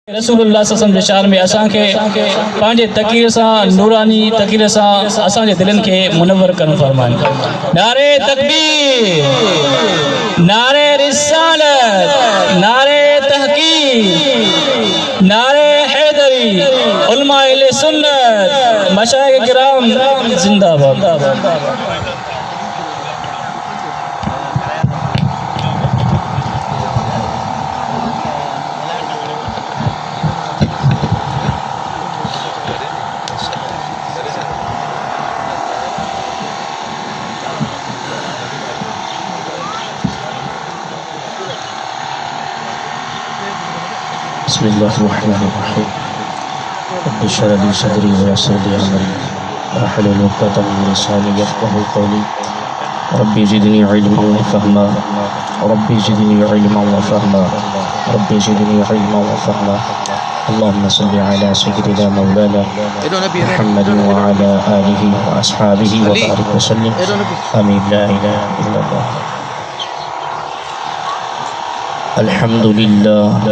रसूलुल्लाह सल्लल्लाहु अलैहि वसल्लम में असांखे पंहिंजे तकीर सां नूरानी तकीर सां असांजे दिलनि खे मुनव्वर करणु फरमाइनि। नारे तकबीर, नारे रिसालत, नारे तहकीक, नारे हैदरी, उलमा अहले सुन्नत, मशाइख किराम जिंदाबाद। बिस्मिल्लाहिर्रहमानिर्रहीम। रब्बि इश्रह ली सदरी व यस्सिर ली अमरी वहलुल उक़दतम मिन लिसानी यफ़क़हू क़ौली। रब्बि ज़िदनी इल्मन व फ़हमा, रब्बि ज़िदनी इल्मन व फ़हमा, रब्बि ज़िदनी इल्मन व फ़हमा। अल्लाहुम्मा सल्लि अला सय्यिदिना मौलाना मुहम्मदिन व अला आलिहि व अस्हाबिहि व बारिक व सल्लिम। आमीन। ला इलाहा इल्लल्लाह। अल्हम्दुलिल्लाह,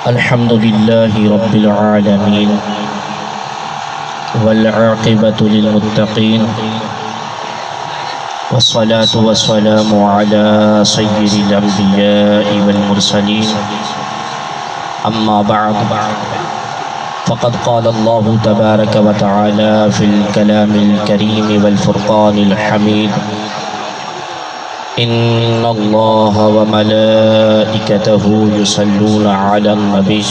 अल्हम्दुलिल्लाहि रब्बिल आलमीन वल आक़िबतु लिल मुत्तक़ीन वस्सलातु वस्सलामु अला सय्यिदिल अंबिया'i वल मुरसलीन। अम्मा बअद, फ़क़द क़ाला अल्लाहु तबारक व तआला फ़िल कलामिल करीम वल फ़ुरक़ानिल हमीद। इन्नल्लाह व मलाइकतहु युसल्लूना अलन नबी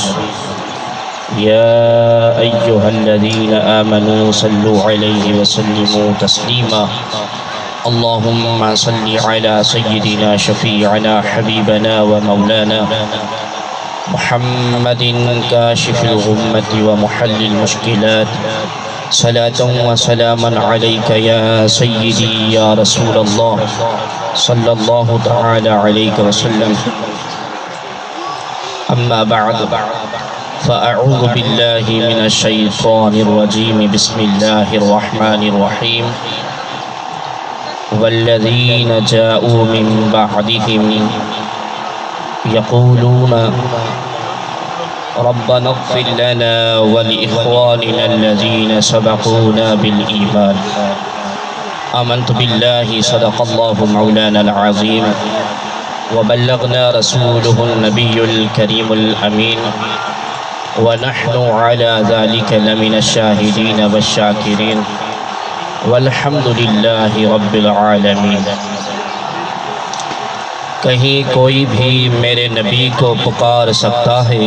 या अय्युहल्लज़ीना आमनू सल्लू अलैहि व सल्लिमू तस्लीमा। अल्लाहुम्मा सल्लि अला सय्यिदिना शफ़ीअना हबीबना व मौलाना मुहम्मदिन काशिफ़िल गुम्मति व मुहल्लिल मुश्किलात। सलातन व सलामन अलैका या सय्यिदी या रसूलल्लाह सल्लल्लाहु तआला अलैहि वसल्लम। अम्मा बअद, फ़अऊज़ु बिल्लाहि मिनश शैतानिर रजीम। बिस्मिल्लाहिर रहमानिर रहीम। वल्लज़ीन जाऊ मिन बअदिहिम यक़ूलूना रब्बना इग़फ़िर लना व लिइख़वानिना अल्लज़ीना सबक़ूना बिल ईमान। आमन्तु बिल्लाहि सदक़ल्लाहु मौलानल अज़ीम व बल्लगना रसूलुहुन नबियुल करीमुल अमीन व नहनु अला ज़ालिका लमिनश शाहिदीन वश्शाकिरीन वल्हम्दुलिल्लाहि रब्बिल आलमीन। कहीं कोई भी मेरे नबी को पुकार सकता है,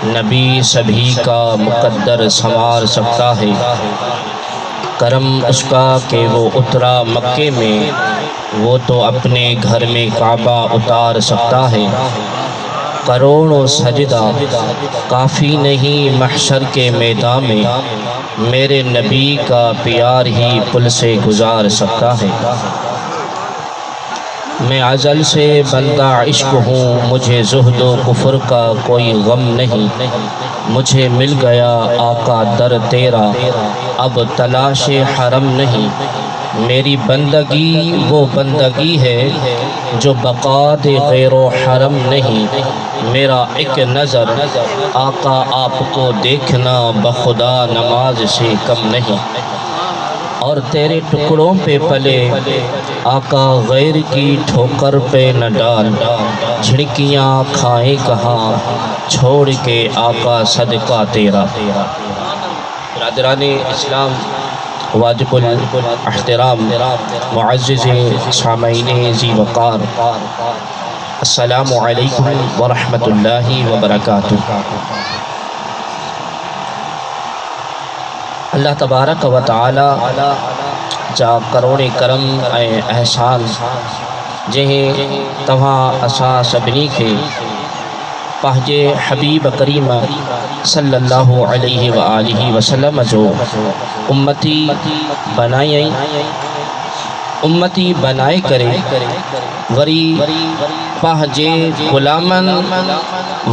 नबी सभी का मुक़द्दर संवार सकता है। करम उसका कि वो उतरा मक्के में, वो तो अपने घर में काबा उतार सकता है। करोड़ों सजदा काफ़ी नहीं महशर के मैदान में, मेरे नबी का प्यार ही पुल से गुजार सकता है। मैं अज़ल से बंदा इश्क हूँ, मुझे ज़ुहद व कुफ़्र का कोई गम नहीं। मुझे मिल गया आका दर तेरा, अब तलाश हरम नहीं। मेरी बंदगी वो बंदगी है जो बक़ाद गैरो हरम नहीं। मेरा एक नज़र आका आपको देखना बखुदा नमाज से कम नहीं। और तेरे टुकड़ों पे पले आका गैर की ठोकर पे न डाल। झिड़कियाँ खाए कहाँ छोड़ के आका सदका तेरा। बरादराने इस्लाम, वाजिबुल एहतराम मुअज़्ज़िज़े सामईने ज़ी वक़ार, अस्सलामु अलैकुम व रहमतुल्लाहि व बरकातुहू। अल्लाह तबारक व तआला जा करोड़े करम ऐं एहसान जंहिं तव्हां असां सभिनी खे पंहिंजे हबीब करीम सल्लल्लाहु अलैहि व आलिहि वसल्लम जो उम्मती बनाई, उम्मती बनाए करे वरी पंहिंजे ग़ुलामन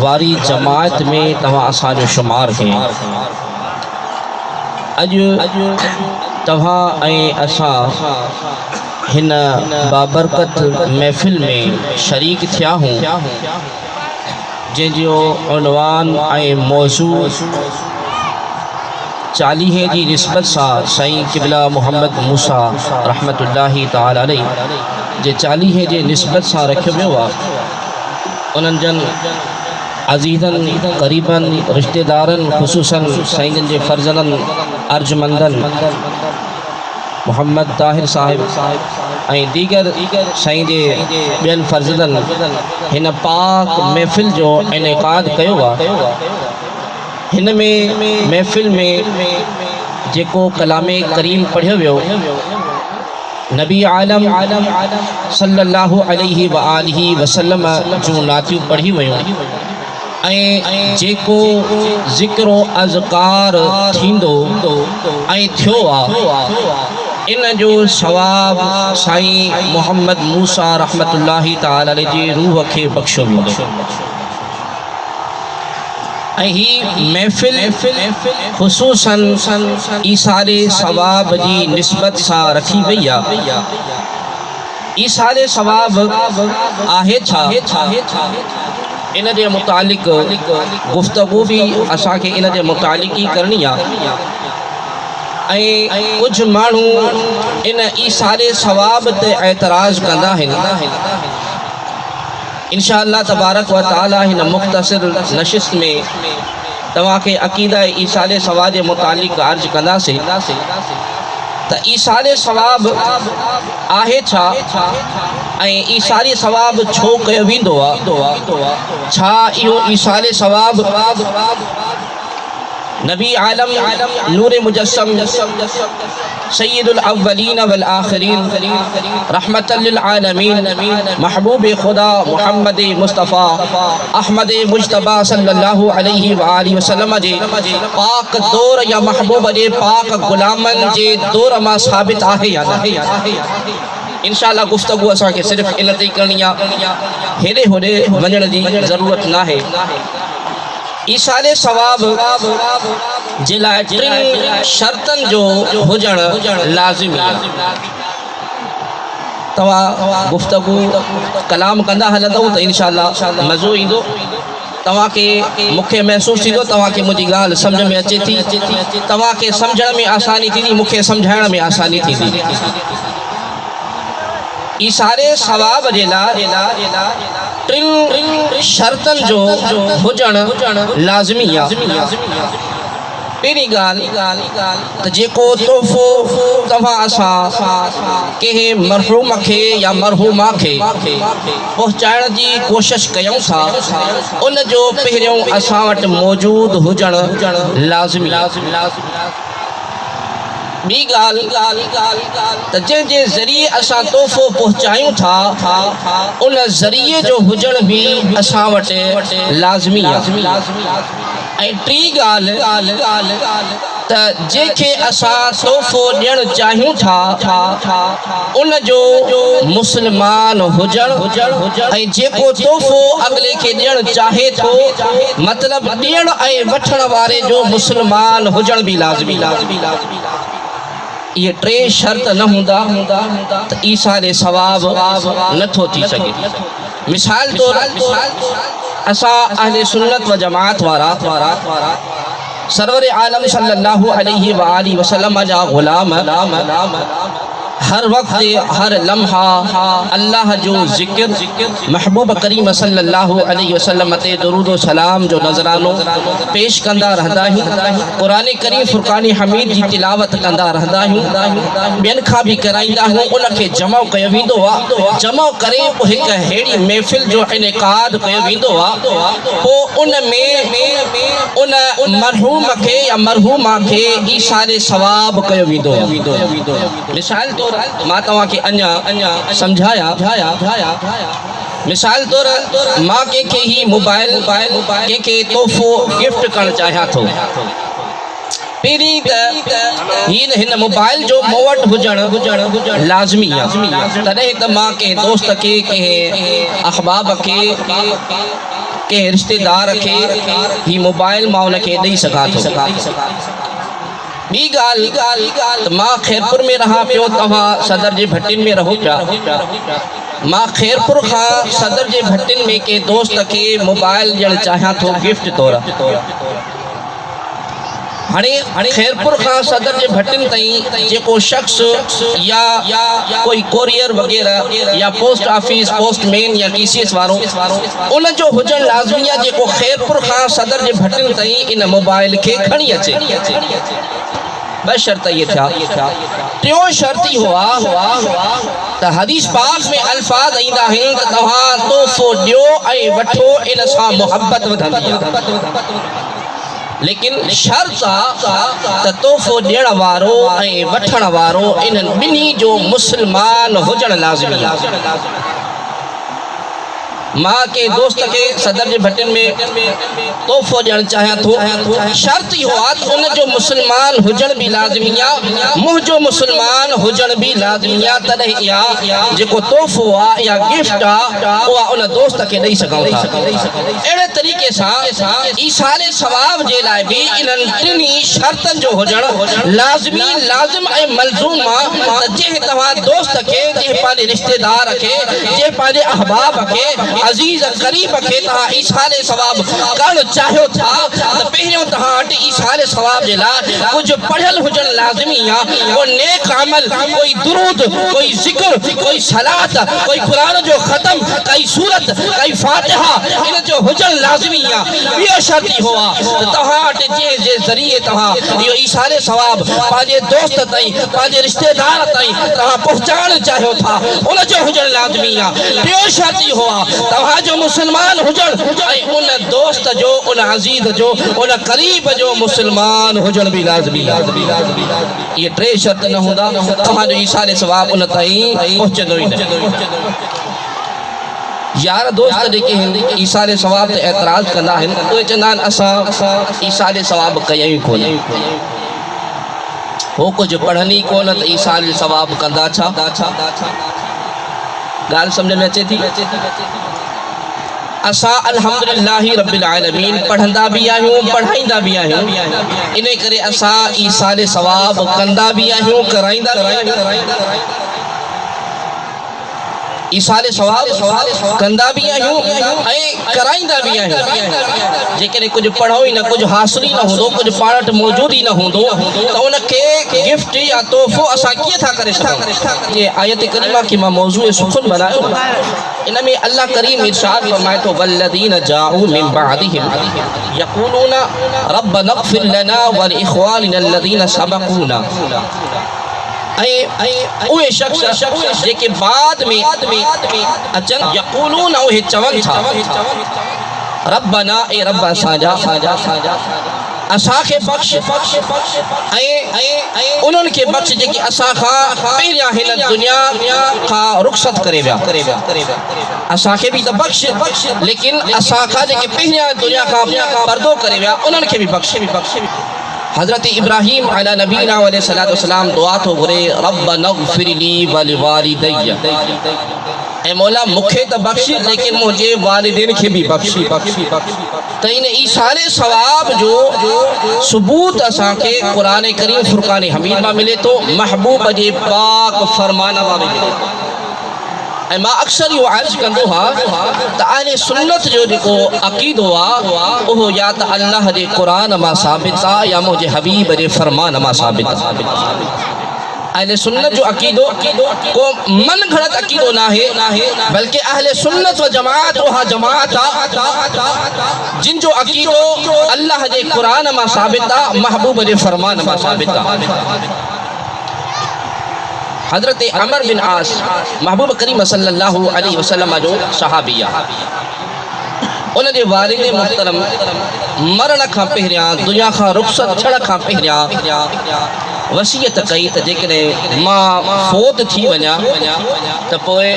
वारी जमात में तव्हां असांजो शुमार कयो। अॼु तव्हां ऐं असां हिन बाबरकत महफ़िल में शरीक थिया हूँ जंहिंजो उनवान ऐं मौज़ू चालीहे जी निस्बत सां साईं क़िबला मोहम्मद मूसा रहमतुल्लाहि तआला अलैहि जे चालीहे जे निस्बत सां रखियो वियो आहे। उन्हनि जन अज़ीज़नि क़रीबनि रिश्तेदारनि ख़ुसूसन साईं जन जे फ़र्ज़ंदनि अर्जुमंदनि मोहम्मद ताहिर साहिब ऐं दीगर साईं जे ॿियनि फ़र्ज़ंदनि हिन पाक महफ़िल जो इनेकाद कयो आहे। हिन में महफ़िल में जेको कलामे करीम पढ़ियो वियो नबी आलम सल्लल्लाहु अलैहि व आलिहि वसल्लम जूं नातियूं पढ़ी वयूं ऐं जेको ज़िक्र अज़कार थींदो ऐं थियो आहे इन जो सवाब साईं मोहम्मद मूसा रहमतुल्लाहि तआला अलैहि जी रूह खे बख़्शो वेंदो। ऐं ही महफ़िल ख़ुसूसन ईसारे सवाब जी निस्बत सां रखी वई आहे। ईसारे सवाब आहे छा इन जे मुतालिक़ गुफ़्तगू भी असांखे इन जे मुतालिक़ ई करणी आहे। ऐं कुझु माण्हू इन ईसारे सवाब ते एतराज़ कंदा आहिनि। इंशाअल्लाह तबारक व तआला हिन मुख़्तसिर नशिस्त में तव्हांखे अक़ीदा ईसारे सवाब जे मुतालिक़ अर्ज़ कंदासीं त ईसारे सवाब आहे छा ऐं ईसारे सवाब छो कयो वेंदो आहे। छा इहो ईसारे सवाब नबी आलम नूर मुजस्सम सय्यदुल अव्वलीन वल आखिरीन रहमतल लिल आलमीन महबूब खुदा मोहम्मद मुस्तफ़ा अहमद मुज्तबा सल्लल्लाहु अलैहि व आलिहि वसल्लम जे पाक दौर या महबूब जे पाक गुलामन जे दौर मां साबित आहे या न। इंशाअल्लाह गुफ्तगू असांखे सिर्फ़ इन ते करणी आहे, हेॾे होॾे वञण जी ज़रूरत नाहे। ईसारे सवाब जे लाइ टिनि शर्तनि जो हुजणु लाज़िमी आहे। तव्हां गुफ़्तगू कलाम कंदा हलंदव त इंशाअल्लाह मज़ो ईंदो। तव्हांखे मूंखे महसूसु थींदो तव्हांखे मुंहिंजी ॻाल्हि सम्झ में अचे थी, तव्हांखे सम्झण में आसानी थींदी, मूंखे सम्झाइण में आसानी थींदी। ईसारे सवाब जे लाइ टिनि शर्तनि जो हुजणु लाज़िमी आहे। पहिरीं ॻाल्हि त जेको तोहफ़ो तव्हां असां कंहिं मरहूम खे या मरहूमा खे पहुचाइण जी कोशिश कयूं था उन जो पहिरियों असां वटि मौजूदु हुजणु लाज़िमी आहे। ॿी ॻाल्हि त जंहिंजे ज़रिए असां तोहफ़ो पहुचायूं था उन ज़रिए जो हुजण बि असां वटि लाज़िमी आहे। ऐं टी ॻाल्हि त जंहिंखे असां तोहफ़ो ॾियणु चाहियूं था उन जो मुस्लमान हुजणु ऐं जेको तोहफ़ो अॻिले खे ॾियणु चाहे थो मतिलबु ॾियण ऐं वठण वारे जो मुस्लमान हुजणु बि लाज़िमी आहे। ये टे शर्त न हूंदा त ईसारे सवाब नथो थी सघे। मिसाल तौर असां अहले सुन्नत व जमात वारा सरवर आलम सल्लल्लाहु अलैहि व आलिहि वसल्लम जा गुलाम हर वक्त हर लम्हा अल्लाह जो ज़िक्र महबूब करीम सल्लल्लाहु अलैहि वसल्लम ते दुरूद व सलाम जो नज़रानो पेश कंदा रहंदा आहियूं। क़ुरान करीम फुरक़ान हमीद जी तिलावत कंदा रहंदा आहियूं, ॿियनि खां बि कराईंदा आहियूं। उनखे जमा कयो वेंदो आहे, जमा करे पोइ हिकु अहिड़ी महफ़िल जो इनेकाद कयो वेंदो आहे। पोइ उन में उन मरहूम खे या मरहूमा खे ईसारे सवाब कयो वेंदो आहे। मिसाल तौर मां तव्हांखे अञा सम्झाया। मिसाल तौर मां कंहिंखे ही मोबाइल कंहिंखे तोहफ़ो गिफ्ट करणु चाहियां थो। पहिरीं त हिन मोबाइल जो मूं वटि हुजणु लाज़िमी आहे। तॾहिं त मां कंहिं दोस्त खे कंहिं अहबाब खे कंहिं रिश्तेदार खे ही मोबाइल मां उनखे ॾेई सघां थो। ॿी ॻाल्हि मां खैरपुर में रहा पियो, तव्हां सदर जे भट्टिन में रहो पिया। मां खैरपुर खां सदर जे भट्टिन में के दोस्त खे मोबाइल ॾियणु चाहियां थो गिफ्ट तौर। हाणे खैरपुर खां सदर जे भट्टिन ताईं जेको शख्स या कोई कोरियर वग़ैरह या पोस्ट ऑफिस पोस्टमैन या TCS वारो उन जो हुजणु लाज़मी आहे जेको खैरपुर खां सदर जे भट्टिन ताईं इन मोबाइल खे खणी अचे। ॿ शर्त इहे थिया। टियों शर्त इहो आहे त हदीस पाक में अल्फाज़ ईंदा आहिनि त तव्हां तोहफ़ो ॾियो ऐं वठो, इन सां मुहबत वधंदी आहे। लेकिन शर्त आहे त तोहफ़ो ॾियण वारो ऐं वठण वारो इन्हनि ॿिन्ही जो मुस्लमान हुजणु लाज़मी आहे। मां के दोस्त खे सदर जे भट्टिन में तोहफ़ो ॾियणु चाहियां थो, शर्त इहो आहे त उन जो मुस्लमान हुजण बि लाज़मी आहे, मुंहिंजो मुस्लमान हुजण बि लाज़मी आहे, तॾहिं इहा जेको तोहफ़ो आहे या गिफ्ट आहे उहा उन दोस्त खे ॾेई सघूं था। अहिड़े तरीक़े सां ईसाले सवाब जे लाइ बि इन्हनि टिनी शर्तनि जो हुजणु लाज़मी लाज़िम ऐं मलज़ूम आहे त जंहिं तव्हां दोस्त खे, जंहिं पंहिंजे रिश्तेदार खे, जंहिं पंहिंजे अहबाब खे, अज़ीज़ करीब खे तव्हां ईसाले सवाब करणु चाहियो था त पहिरियों तव्हां वटि ईसाले सवाब जे लाइ कुझु पढ़ियलु हुजणु लाज़मी आहे। को नेक अमल, कोई दुरूद, कोई ज़िक्र, कोई सलात, कोई क़ुरान जो ख़तम, कोई सूरत, कोई फातिहा, इन जो हुजणु लाज़मी आहे। ॿियो शर्त इहो आहे त तव्हां वटि जंहिं जे ज़रिए तव्हां इहो ईसाले सवाब पंहिंजे दोस्त ताईं, पंहिंजे रिश्तेदार ताईं तव्हां पहुचाइणु चाहियो था, उन जो हुजणु लाज़मी आहे। टियों शर्त इहो आहे तव्हांजो मुस्लमान हुजणु ऐं उन दोस्त जो, उन अज़ीज़ जो, उन क़रीब जो मुस्लमान हुजणु बि लाज़मी आहे। इहे टे शर्त न हूंदा तव्हांजो ईसाले सवाब उन ताईं पहुचंदो ई न। यार दोस्त जेके आहिनि ईसाले सवाब ते एतिराज़ कंदा आहिनि, उहे चवंदा आहिनि असां ईसाले सवाब कया ई कोन, हो कुझु पढ़नि ई कोन त ईसाले सवाब कंदा छा? ॻाल्हि सम्झ में अचे थी? असां अल्हम्दुलिल्लाहि रब्बिल आलमीन पढ़ंदा बि आहियूं, पढ़ाईंदा बि आहियूं, इन करे असां ईसाले सवाब कंदा बि आहियूं, कराईंदा बि आहियूं। ईसाले सवाब कंदा बि आहियूं ऐं कराईंदा बि आहियूं। जेकॾहिं कुझु पढ़ो ई न, कुझु हासिल ई न हूंदो, कुझु पाण वटि मौजूदु ई न हूंदो त उनखे गिफ्ट या तोहफ़ो असां कीअं था करे सघूं? ये आयत करीमा की मां मौज़ूअ सुखुन बनायो, इन में अल्लाह करीम इरशाद फरमाए थो वल्लज़ीन जाऊ मिन बअदिहिम यक़ूलूना रब्बना इग़फिर लना व लिइख़वानिना अल्लज़ीना सबक़ूना। उहे शख्स जेके बाद में अचनि, यक़ूलून उहे चवनि था रब्बना ए रब्ब असांजा असांखे बख़्श ऐं उन्हनि खे बख़्श जेके असां खां पहिरियां हिन दुनिया खां रुख़सत करे विया। असांखे बि त बख़्श, लेकिन असां खां जेके पहिरियां दुनिया खां पर्दो करे विया उन्हनि खे बि बख़्श। हज़रत इब्राहीम अला नबीना अलैहिस्सलातु वस्सलाम दुआ थो घुरे रब्बना इग़फिर ली व लिवालिदैया, ऐं मौला मूंखे त बख़्श लेकिन मुंहिंजे वालिदैन खे बि बख़्श। त इन ईसाले सवाब जो सबूत असांखे क़ुरान करीम फुरक़ान हमीद मां मिले थो, महबूब जे पाक फरमान मां मिले थो। ऐं मां अक्सर इहो अर्ज़ु कंदो आहियां त अहले सुन्नत जो जेको अक़ीदो आहे उहो या त अल्लाह जे क़ुरान मां साबित आहे या मुंहिंजे हबीब जे फरमान मां साबित आहे। अहले सुन्नत जो अक़ीदो को मन घड़त अक़ीदो नाहे, बल्कि अहले सुन्नत व जमात उहा जमात आहे जिन जो अक़ीदो अल्लाह जे क़ुरान मां साबित आहे, महबूब जे फरमान मां साबित आहे। हज़रत अमर बिन आस महबूब करीम सल्लल्लाहु अलैहि वसल्लम जो सहाबी आहे। उन जे वालिद मुहतरम मरण खां पहिरियां, दुनिया खां रुख़सत थियण खां पहिरियां वसीयत कई त जेकॾहिं मां फ़ौत थी वञा त पोइ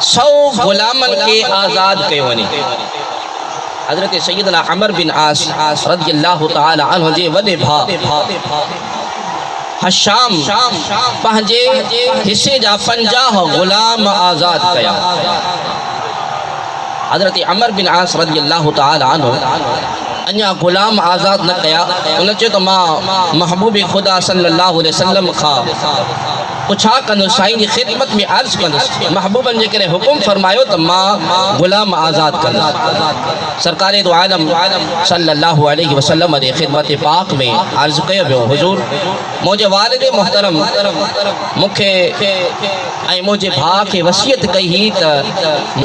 100 ग़ुलामनि खे आज़ादु कयो वञे। हज़रत सैयदना अमर बिन आस रज़ियल्लाहु तआला अन्हु जे वॾे भाउ हशाम पंहिंजे हिस्से जा 50 ग़ुलाम आज़ाद कया। हज़रत अमर बिन आस रज़ियल्लाहु तआला अन्हु अञा गुलाम आज़ाद न कया। उन चयो त मां महबूब खुदा सल्लल्लाहु अलैहि वसल्लम खां पुछा कंदुसि, साईं जी ख़िदमत में अर्ज़ कंदुसि, महबूबनि जे करे हुकुम फरमायो त मां गुलाम आज़ाद कंदुसि। सरकारे दो आलम सल्लल्लाहु अलैहि वसल्लम जे ख़िदमत पाक में अर्ज़ कयो वियो, हुज़ूर मुंहिंजे वालिद मोहतरम मूंखे ऐं मुंहिंजे भाउ खे वसियत कई हुई त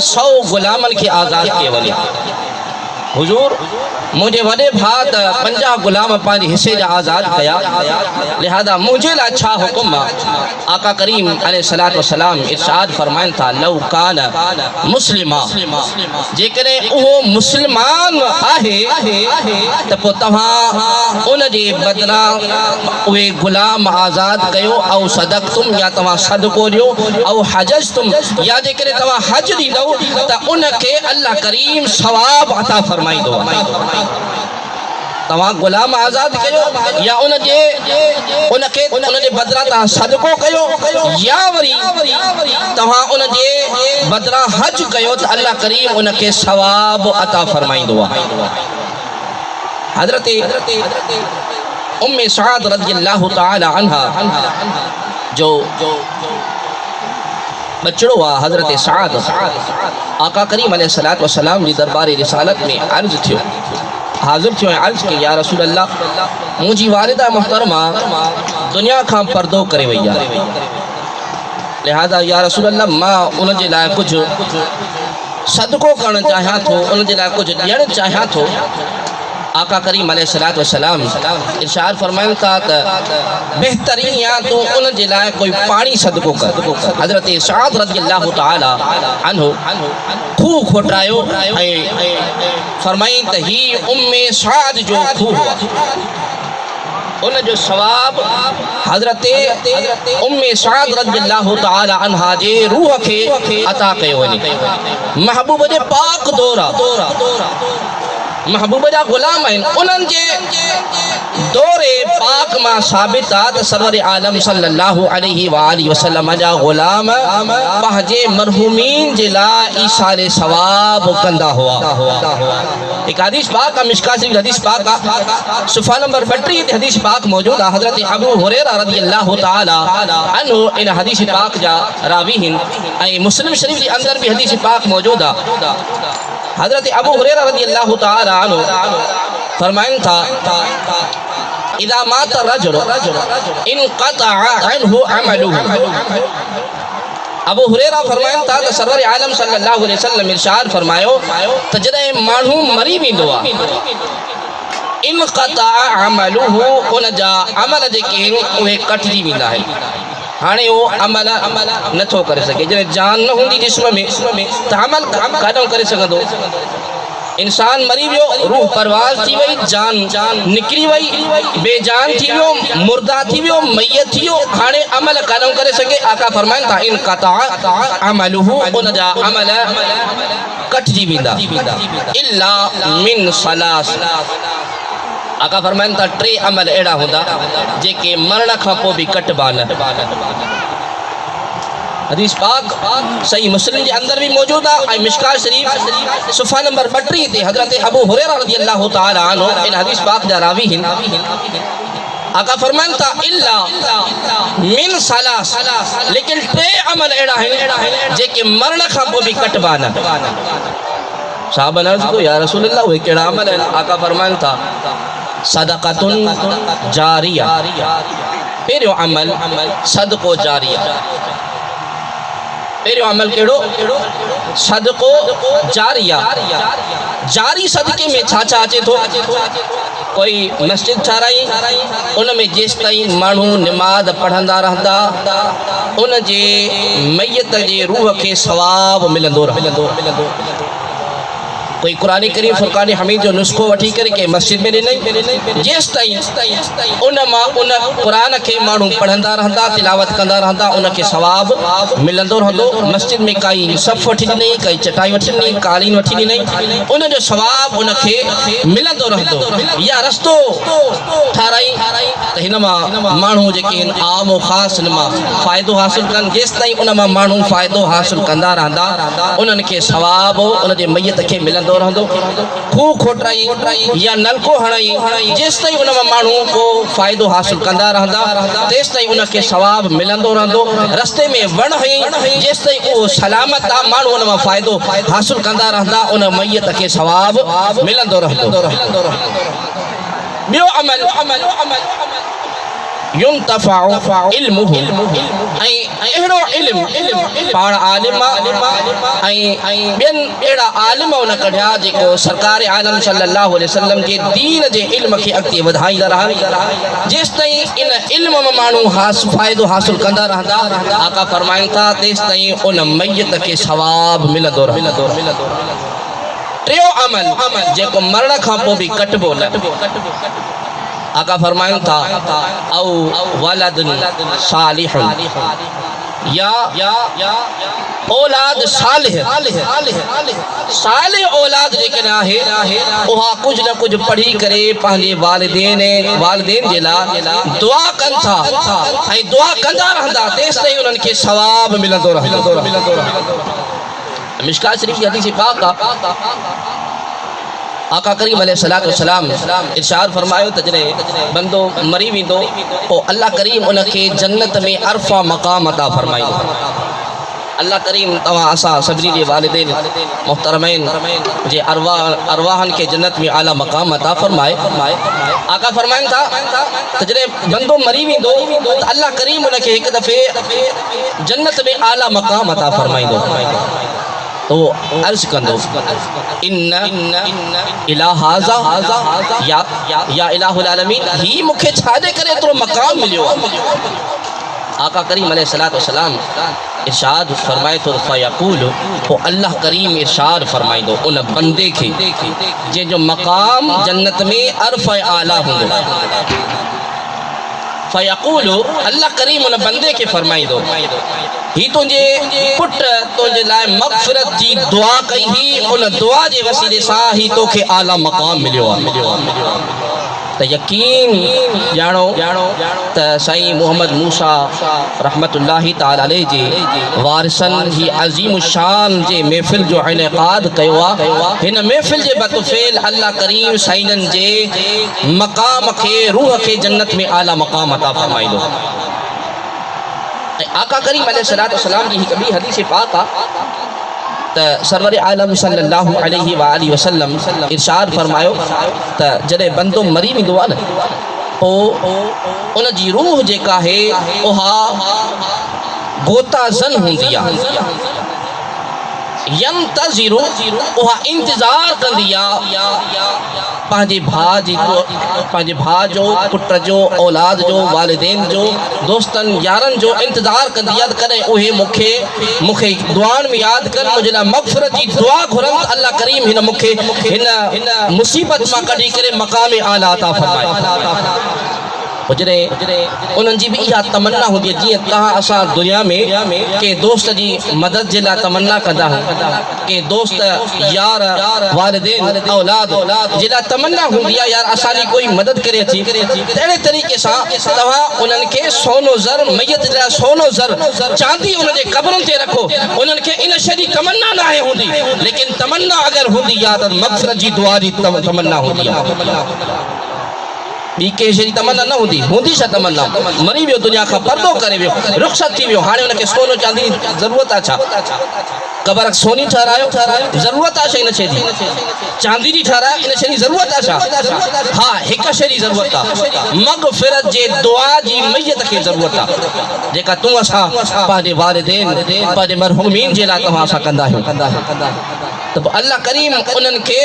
100 गुलामनि खे आज़ाद कयो वञे। हुज़ूर मुझे वॾे भाउ त 50 गुलाम पंहिंजे हिसे जा आज़ाद कया, लिहाज़ा मुझे लाइ छा हुकुम आहे? आका करीम अलैहिस्सलातु वस्सलाम इरशाद फरमाइनि था, लौ कान मुस्लिमा, जेकॾहिं उहो मुस्लमान आहे त पोइ तव्हां उन जे बदिरां उहे गुलाम आज़ाद कयो, ऐं सदक़तुम, या तव्हां सदको ॾियो, ऐं हजजतुम, या जेकॾहिं तव्हां हज ॾींदव त उनखे अल्लाह करीम सवाब अता फरमाईंदो। तव्हां गुलाम आज़ाद कयो या उनखे उनजे बदिरां तव्हां सदको कयो, या वरी तव्हां उनजे बदिरां हज कयो त अल्लाह करीम उनखे सवाब अता फरमाईंदो आहे। हज़रत उम्मे सअद रज़ियल्लाहु तआला अन्हा जो बचड़ो आहे हज़रत सअद, आका करीम अलैहिस्सलातु वस्सलाम जी दरबार रिसालत में अर्ज़ थियो, हाज़िर थियो ऐं अर्ज़ कई, या रसूल अल्लाह, मुंहिंजी वालिदा मोहतरमा दुनिया खां पर्दो करे वई आहे, लिहाज़ा या रसूल अल्लाह मां उनजे लाइ कुझु सदको करणु चाहियां थो, उनजे लाइ कुझु ॾियणु चाहियां थो। आका करीम अलैहिस्सलातु वस्सलाम इरशाद फरमाइनि था त बहितरीन या तूं उनजे लाइ कोई पाणी सदको कर। हज़रत सअद रज़ियल्लाहु तआला अन्हु खूह खोटायो ऐं फरमाइनि त ही उम्मे सअद जो खूह आहे, उन जो सवाब हज़रत उम्मे सअद रज़ियल्लाहु तआला अन्हा जे रूह खे अता कयो वञे। महबूब जे पाक दौरा महबूब जा गुलाम आहिनि, उन्हनि जे दौरे पाक मां साबित आहे त सरवर आलम सल्लल्लाहु अलैहि वालि वसल्लम जा गुलाम पंहिंजे मरहूमीन जे लाइ ईसाले सवाब कंदा हुआ। एक हदीस पाक आहे, मिशकात शरीफ हदीस पाक आहे, सुफ़ा नंबर 32 ते हदीस पाक मौजूद आहे। हज़रत अबू हुरैरा रज़ियल्लाहु तआला अन्हु इन हदीस पाक जा रावी आहिनि ऐं मुस्लिम शरीफ जे अंदर भी हदीस पाक मौजूद आहे। हज़रत अबू हुरैरा रज़ियल्लाहु तआला अन्हु फरमाइनि था, इज़ा मात रजुल इनक़ता अन्हु अमलुहु। अबू हुरैरा फरमाइनि था त सरवर आलम सल्लल्लाहु अलैहि वसल्लम इरशाद फरमायो त जॾहिं माण्हू मरी वेंदो आहे, इनक़ता अमलुहु, उन जा अमल जेके आहिनि उहे कटिजी वेंदा आहिनि। हाणे उहो अमल नथो करे सघे, जॾहिं जान न हूंदी जिस्म में त अमल काॾों करे सघंदो। इंसान मरी वियो, रूह परवाज़ थी वई, जान निकिरी वई, बेजान थी वियो, मुर्दा थी वियो, मैयत थी वियो, हाणे अमल काॾों करे सघे। आका फरमाइनि था, इनक़ता अमलुहु, उन जा अमल कटिजी वेंदा, इल्ला मिन सलास। आका फरमाइनि था 3 अमल अहिड़ा हूंदा जेके मरण खां पोइ बि कटबा न। हदीस पाक सही मुस्लिम के अंदर भी मौजूद है। मिशकात शरीफ सुफ़ा नंबर 32 ते हज़रत अबू हुरैरा रज़ियल्लाहु तआला अन्हु इन हदीस पाक जा रावी हैं। आका फरमाइनि था इल्ला मिन सलास, लेकिन 3 अमल अहिड़ा आहिनि जेके मरण खां पोइ बि कटबा न। साहबन अर्ज़ कयो, या रसूल अल्लाह उहे कहिड़ा अमल आहिनि? आका फरमाइनि था सदक़तुन जारिया, पहिरियों अमल सदको जारिया। पहिरियों अमल कहिड़ो? सदको जारिया। जारी सदके में छा छा अचे थो? कोई मस्जिद ठाराई, उन में जेसि ताईं माण्हू निमाज़ पढ़ंदा रहंदा, उन जे मैयत जे रूह खे सवाब मिलंदो रहंदो। कोई कुरान करीम फुरकान हमीद जो नुस्खो वठी करे के मस्जिद में ॾिनई, जेसि ताईं उन मां उन कुरान खे माण्हू पढ़ंदा रहंदा, तिलावत कंदा रहंदा, उनखे सवाब मिलंदो रहंदो। मस्जिद में काई सफ़ वठी ॾिनई, काई चटाई वठी ॾिनई, कालीन वठी ॾिनई, उनजो सवाब उनखे मिलंदो रहंदो। या रस्तो ठाराई त हिन मां माण्हू जेके आहिनि आम ख़ासि हिन मां फ़ाइदो हासिल कनि, जेसि ताईं उन मां माण्हू फ़ाइदो हासिल कंदा रहंदा, उन्हनि खे सवाब उन जे मैयत खे मिलंदो मिलंदो रहंदो खूह खोटाई या नलको हणाई जेस ताईं उन माण्हू को फ़ाइदो हासिल कंदा रहंदा तेस ताईं उनखे सवाब मिलंदो रहंदो रस्ते में वण हई जेस ताईं उहो सलामत आहे माण्हू उन मां फ़ाइदो हासिल कंदा रहंदा उन मैयत खे सवाब मिलंदो रहंदो ॿियो अमल युंतफ़अ इल्मुहु ऐं अहिड़ो इल्म पाण आलिम ऐं ॿियनि अहिड़ा आलिम उन कढिया जेको सरकार आलम सल्लल्लाहु अलैहि वसल्लम जे दीन जे इल्म खे अॻिते वधाईंदा रहनि जेसि ताईं इन इल्म में माण्हू फ़ाइदो हासिल कंदा रहंदा आका फरमाइनि था तेसि ताईं उन मैयत खे सवाब मिलंदो रहंदो टियों अमल जेको मरण खां पोइ बि कटबो न आका फरमाइनि था औ वलदुन सालिहुन या औलाद सालिह औलाद जेके आहे उहा कुझु न कुझु पढ़ी करे पंहिंजे वालिदैन जे लाइ दुआ कनि था ऐं दुआ कंदा रहंदा तेसि ताईं उन्हनि खे सवाब मिलंदो रहंदो मिशकात शरीफ की हदीस पाक आका करीम अलैहिस्सलातु वस्सलाम इरशाद फरमायो त जॾहिं बंदो मरी वेंदो पोइ अल्लाह करीम उनखे जन्नत में अरफा मक़ाम अता फरमाईंदो अल्लाह करीम तव्हां असां सभिनी जे वालिदैन मुहतरमैन जे अरवाहनि खे जन्नत में आला मक़ाम अता फरमाए आका फरमाइनि था त जॾहिं बंदो मरी वेंदो त अल्लाह करीम उनखे हिकु दफ़े जन्नत में आला मक़ाम अता फरमाईंदो तो अर्ज कंदो इन्ना इलाहाज़ा या इलाहुल आलमीन ही मूंखे छाजे करे एतिरो मक़ाम मिलियो आहे आका करीम अलैहिस्सलातु वस्सलाम इरशाद फरमाए थो फ़यक़ूल पोइ अल्लाह करीम इरशाद फरमाईंदो उन बंदे खे जंहिंजो मक़ाम जन्नत में अरफ़ आला हूंदो फ़यक़ूल अल्लाह करीम उन बंदे खे फरमाईंदो ही तुंहिंजे पुट तुंहिंजे लाइ मग़फ़िरत जी दुआ कई ही उन दुआ जे वसीले सां ही तोखे आला मक़ाम मिलियो आहे त यकीन ॼाणो त साईं मोहम्मद मूसा रहमतुल्लाहि ताला अलैहि जे वारिसनि ही अज़ीम शान जे महफ़िल जो इनेक़ाद कयो आहे हिन महफ़िल जे बतफ़ैल अल्लाह करीम साईंनि जे मक़ाम खे रूह खे जन्नत में आला मक़ाम अता फरमाईंदो आका करीम अलैहिस्सलातु वस्सलाम जी हिकु ॿी हदीस पाक आहे त सरवर आलम सल्लल्लाहु अलैहि वसल्लम इरशाद फरमायो त जॾहिं बंदो मरी वेंदो आहे न पोइ उन जी रूह जेका आहे उहा गोताज़न हूंदी आहे यंतज़िरु उहा इंतज़ार कंदी आहे पंहिंजे भाउ जो पुट जो औलाद जो वालिदैन जो दोस्तनि यारनि जो इंतज़ार कंदी आहे कॾहिं उहे मूंखे दुआनि में यादि कनि मुंहिंजे लाइ मग़फ़िरत जी दुआ घुरनि अल्लाह करीम हिन मूंखे हिन मुसीबत मां कढी करे मक़ाम आला अता फरमाए जॾहिं उन्हनि जी बि इहा तमन्ना हूंदी आहे जीअं तव्हां असां दुनिया में कंहिं दोस्त जी मदद जे लाइ तमन्ना कंदा आहियूं कंहिं दोस्त यार वालिदैन औलाद जे लाइ तमन्ना हूंदी आहे यार असांजी कोई मदद करे अची अहिड़े तरीक़े सां तव्हां उन्हनि खे सोनो ज़र मैयत जे लाइ सोनो ज़र चांदी उन्हनि जे क़बरुनि ते रखो उन्हनि खे इन शइ जी तमन्ना न आहे हूंदी लेकिन तमन्ना अगरि हूंदी आहे त मग़फ़िरत जी दुआ जी तमन्ना हूंदी आहे ॿी कंहिं शइ जी तमन्ना न हूंदी छा तमन्ना मरी वियो दुनिया खां पर्दो करे वियो रुख़सत थी वियो हाणे हुनखे सोनो चांदी जी ज़रूरत आहे छा क़बर सोनी ठहरायो ज़रूरत आहे छा इन शइ जी चांदी जी ठहरायो इन शइ जी ज़रूरत आहे छा हा हिकु शइ जी ज़रूरत आहे मग़फ़िरत जे दुआ जी मैयत खे ज़रूरत आहे जेका तूं असां पंहिंजे वालिदैन पंहिंजे मरहूमीन जे लाइ तव्हां असां कंदा आहियूं त पोइ अल्लाह करीम उन्हनि खे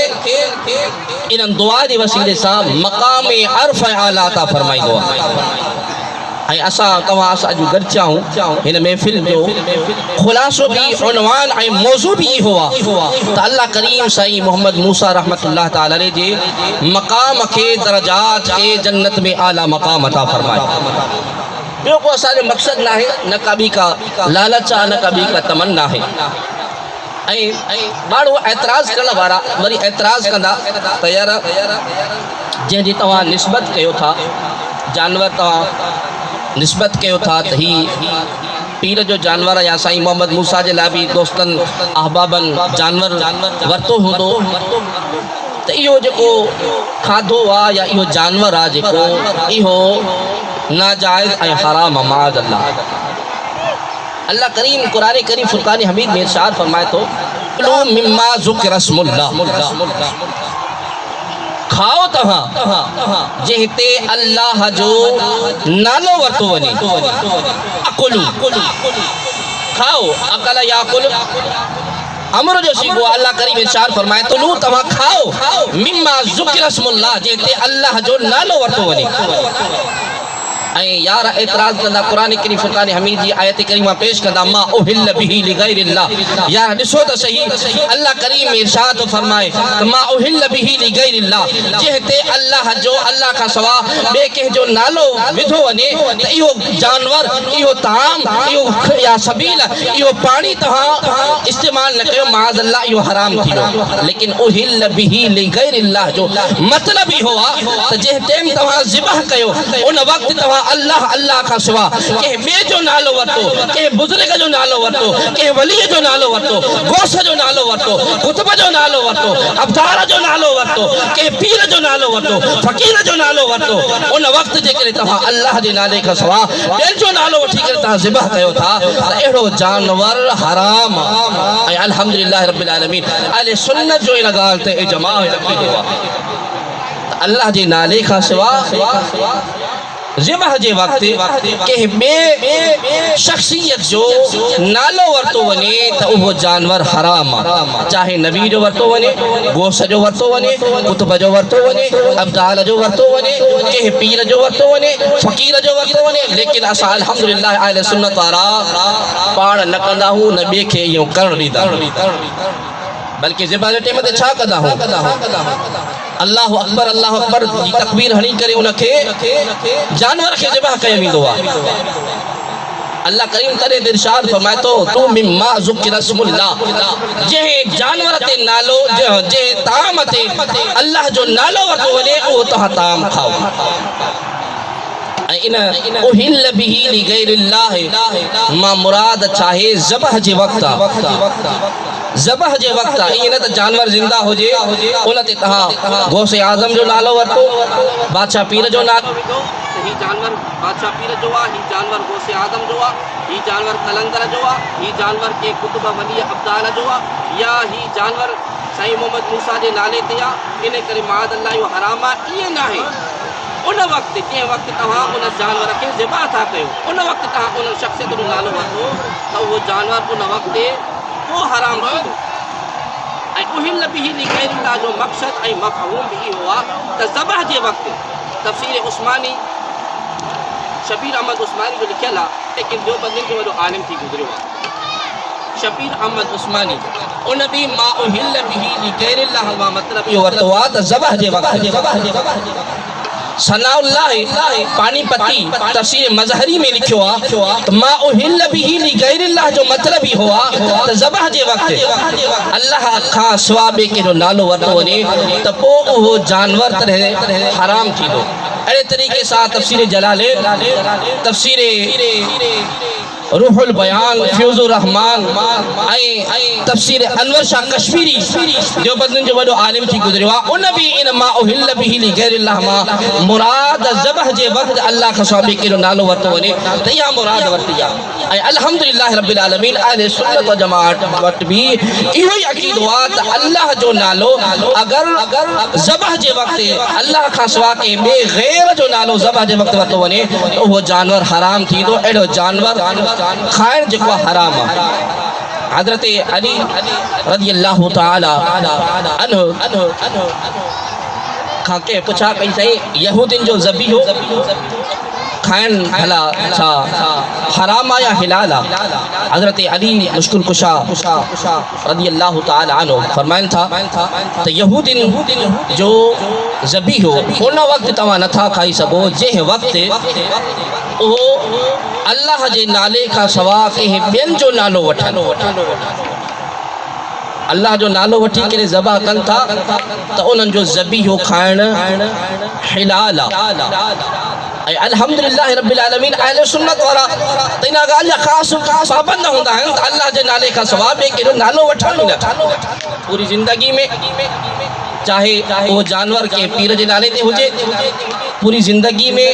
इन्हनि दुआ जे वसीले सां मक़ाम अरफ़ आला अता फरमाईंदो आहे ऐं असां तव्हां असां अॼु गॾिजा आहियूं हिन महफ़िल जो ख़ुलासो बि उनवान ऐं मौज़ू बि इहो आहे त अल्लाह करीम साईं मोहम्मद मूसा रहमतुल्लाह ताला अलैहि जे मक़ाम खे दरजात खे जन्नत में आला मक़ाम अता फरमाए ॿियो को असांजो मक़सदु न आहे न का ॿी का लालच आहे न का ॿी का तमन्ना आहे ऐं माण्हू एतिराज़ करण वारा वरी एतिराज़ कंदा त यार जंहिंजी तव्हां निस्बत कयो था जानवर तव्हां निस्बत कयो था त ही पीर जो जानवर या साईं मोहम्मद मूसा जे लाइ बि दोस्तनि अहबाबनि जानवर वरितो हूंदो त इहो जेको खाधो आहे या इहो जानवर आहे जेको इहो नाजाइज़ ऐं हराम आहे माज़ अल्लाह। अल्लाह करीम कुरान करीम फुरकान हमीद में इरशाद फरमाए थो कुलू मिम्मा ज़ुकिर स्मुल्लाह, खाओ तव्हां जे हिते अल्लाह जो नालो वरितो वञे। अकुलू खाओ, अकल याकुल अमर जो सीगो अल्लाह करीम इरशाद फरमाए तो लू तव्हां खाओ मिम्मा ज़ुकिर स्मुल्लाह जे हिते अल्लाह जो नालो वरितो वञे। ऐं यार एतराज़ कंदा कुरान करीम फुरकान हमीद जी आयत करीमा पेश कंदा मा उहिल बिही लिगैरिल्लाह। यार ॾिसो त सही अल्लाह करीम इरशाद फरमाए मा उहिल बिही लिगैरिल्लाह जे हिते अल्लाह जो अल्लाह खां सवा ॿिए कंहिंजो नालो विधो वञे त इहो जानवर इहो ताम इहो या सबील इहो पाणी तव्हां इस्तेमालु न कयो माज़ अल्लाह इहो हराम थी वियो। लेकिन उहिल बिही लिगैरिल्लाह जो मतिलबु इहो आहे त जे टाइम तव्हां ज़िबह कयो उन वक़्तु तव्हां अल्लाह अल्लाह का सिवा कंहिं ॿिए जो नालो वरितो, कंहिं बुज़ुर्ग जो नालो वरितो, कंहिं वलीअ जो नालो वरितो, गौस जो नालो वरितो, कुतुब जो नालो वरितो, अबदार जो नालो वरितो, कंहिं पीर जो नालो वरितो, फ़कीर जो नालो वरितो, उन वक़्तु जेकॾहिं तव्हां अल्लाह जे नाले खां सिवा ॿियनि जो नालो वठी करे तव्हां ज़िबह कयो था त अहिड़ो जानवर हराम आहे। ऐं अल्हम्दुलिल्लाह रब्बिल आलमीन अहले सुन्नत जो इन ॻाल्हि ते इजमा रखी आहे त अल्लाह जे नाले खां सिवा ज़िबह जे वक़्तु कंहिं ॿिए शख़्सियत जो नालो वरितो वञे त उहो जानवर हराम आहे। चाहे नबी जो वरितो वञे, गोस जो वरितो वञे, कुतुब जो वरितो वञे, अब्दाल जो वरितो वञे, कंहिं पीर जो वरितो वञे, फ़कीर जो वरितो वञे। लेकिन असां अल्हम्दुलिल्लाह अहले सुन्नत वारा पाण न कंदा आहियूं, न ॿिए खे इहो करणु ॾींदा, बल्कि ज़िबह जे टाइम ते छा कंदा आहियूं अल्लाहु अकबर जी तकबीर हणी करे उनखे जानवर खे ज़िबह कयो वेंदो आहे। अल्लाह करीम तॾहिं इरशाद फरमाए थो तू मिम्मा ज़ुकिर स्मुल्लाह जंहिं जानवर ते नालो जंहिं ताम ते अल्लाह जो नालो वरितो वञे उहो तव्हां ताम खाओ। ऐं इन उहिल बिही लिगैरिल्लाह मां मुराद चाहे ज़बह जे वक़्तु आहे, ज़बह जे वक़्तु आहे। ईअं न त जानवर ज़िंदा हुजे उन ते तव्हां गौसे आज़म जो नालो वरितो, बादशाह पीर जो नालो विधो त हीउ जानवर बादशाह पीर जो आहे, हीउ जानवर गौसे आज़म जो आहे, हीउ जानवर कलंदर जो आहे, हीउ जानवर के कुतुब वली अब्दाल जो आहे, या हीउ जानवर साईं मोहम्मद मूसा जे नाले ते आहे। इन करे माज़ अल्लाह इहो हराम आहे। ईअं न आहे उन वक़्तु जंहिं वक़्तु तव्हां उन जानवर खे ज़िबह था कयो उन वक़्तु तव्हां उन शख़्सियत जो नालो वरितो त उहो जानवर उन वक़्तु वो हराम थींदो। ऐं उहिल बिही लिगैरिल्लाह जो मक़सदु ऐं मफ़हूम बि इहो आहे त ज़बह जे वक़्तु तफ़सीर उस्मानी शबीर अहमद उस्मानी जो लिखियलु आहे, लेकिन देवबंदियुनि जो वॾो आलिम थी गुज़रियो आहे शबीर अहमद उस्मानी, उन बि मा उहिल बिही लिगैरिल्लाह मां मतिलबु इहो वरितो आहे त ज़बह जे वक़्तु सनाउल्लाह पानीपती तफसीर मज़हरी में लिखियो आहे त मा उहिल बिही लिगैरिल्लाह जो मतिलबु इहो आहे त ज़बह जे वक़्तु अल्लाह खां सिवा ॿिए कंहिंजो नालो वरितो वञे त पोइ उहो जानवर तरह हराम थींदो। अहिड़े तरीक़े सां तफसीर जलालेन, तफसीर रूहुल बयान, फ्यूज़ुर रहमान ऐं तफसीर अनवर शाह कश्मीरी देवबंदियुनि जो वॾो आलिम थी गुज़रियो आहे। उन बि इन मा उहिल बिही लिगैरिल्लाह मां मुराद ज़बह जे वक़्तु अल्लाह खां सवाइ ॿिए कंहिंजो नालो वरितो वञे त इहा मुराद वरिती आहे। ऐं अल्हम्दुलिल्लाह रब्बिल आलमीन अहले सुन्नत व जमाअत वटि बि इहो ई अक़ीदो आहे त अल्लाह जो नालो अगरि ज़बह जे वक़्तु अल्लाह खां सवाइ कंहिं ॿिए ग़ैर जो नालो ज़बह जे वक़्तु वरितो वञे त उहो जानवर हराम थींदो। अहिड़ो जानवर खाइण जेको आहे हराम आहे। हज़रत अली रज़ियल्लाहु तआला अन्हु खां कंहिं पुछा कई साईं यहूदियुनि जो ज़बीहो खाइण भला छा हराम आहे या हिलाल आहे? हज़रत अली मुश्किल कुशा रज़ियल्लाहु तआला अन्हु फरमाइनि था त यहूदियुनि जो ज़बीहो उन वक़्तु तव्हां नथा खाई सघो जंहिं वक़्तु उहो अल्लाह जे नाले खां सवाइ कंहिं ॿियनि जो नालो वठनि, अल्लाह जो नालो वठी करे ज़बह कनि था त उन्हनि जो ज़बीहो खाइण हिलाल आहे। अल्हम्दुलिल्लाह रब्बिल आलमीन अहले सुन्नत वाला तिना ॻाल्हि जा ख़ासि पाबंद हूंदा आहिनि त अल्लाह जे नाले खां सवाब ॿिए कहिड़ो नालो वठण ई न पूरी ज़िंदगी में, चाहे वो जानवर के पीर जे नाले ते हुजे, पूरी ज़िंदगी में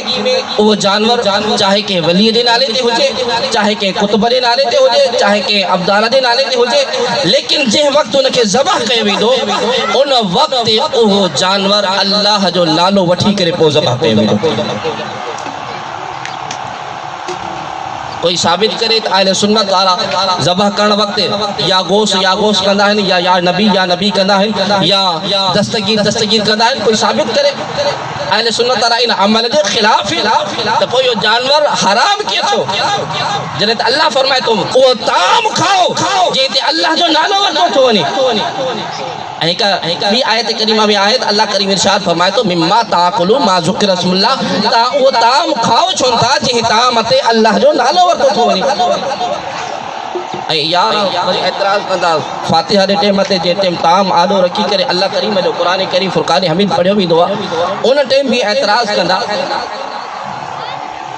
वो जानवर चाहे के वली जे नाले ते हुजे, चाहे के कुतुब जे नाले ते हुजे, चाहे के अब्दाला जे नाले ते हुजे, लेकिन जंहिं वक़्तु उनखे ज़बह कयो वेंदो उन वक़्तु उहो जानवर अल्लाह जो नालो वठी करे पोइ ज़बह कयो वेंदो। कोई साबित करे त अहले सुन्नत वारा ज़बह करण वक़्तु या गोश कंदा आहिनि या नबी कंदा आहिनि या दस्तगीर कंदा आहिनि। कोई साबित करे अहले सुन्नत वारा इन अमल जे ख़िलाफ़ त पोइ इहो जानवर हराम कीअं थियो जॾहिं त अल्लाह फरमाए थो उहो ताम खाओ जंहिं ते अल्लाह जो नालो वरितो थो वञे। ऐं हिकु ॿी आयत करीमा में आहे त अल्लाह करीम इरशाद फरमाए थो मिम्मा ताकुलू मा ज़ुकिर रसूलुल्लाह, तव्हां उहो ताम खाओ छो था जंहिं ताम ते अल्लाह जो नालो वरितो थो वञे। ऐं यार वरी एतिराज़ कंदा फातिहा जे टाइम ते जे टाइम ताम आॾो रखी करे अल्लाह करीम जो क़ुरान करीम फुरक़ान हमीद पढ़ियो वेंदो आहे उन टाइम बि एतिराज़ कंदा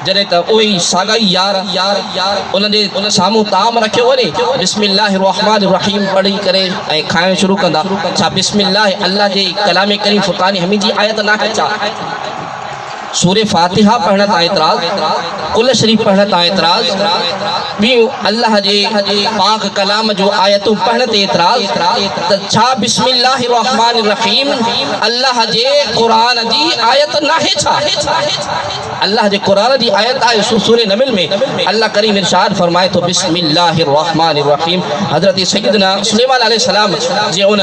जॾहिं त उहे ई साॻाई यार उन साम्हूं ताम रखियो वञे बिस्मिल्लाहिर रहमानिर रहीम पढ़ी करे ऐं खाइणु शुरू कंदा। छा बिस्मिल्लाह अल्लाह जे कलाम करीम फुरक़ान हमीद जी आयत न आहे छा? सूरे फातिहा पढ़ण तां एतिराज़, कुल शरीफ़ पढ़ण तां एतिराज़, ॿियूं अल्लाह जे पाक कलाम जो आयतूं पढ़ण ते एतिराज़, त छा बिस्मिल्लाहिर रहमानिर रहीम अल्लाह जे क़ुरान जी आयत नाहे छा? अल्लाह जे क़ुरान जी आयत आहे सूरे नमल में अल्लाह करीम इरशाद फरमाए थो बिस्मिल्लाहिर रहमानिर रहीम। हज़रत सैयदना सुलेमान अलैहिस्सलाम जे उन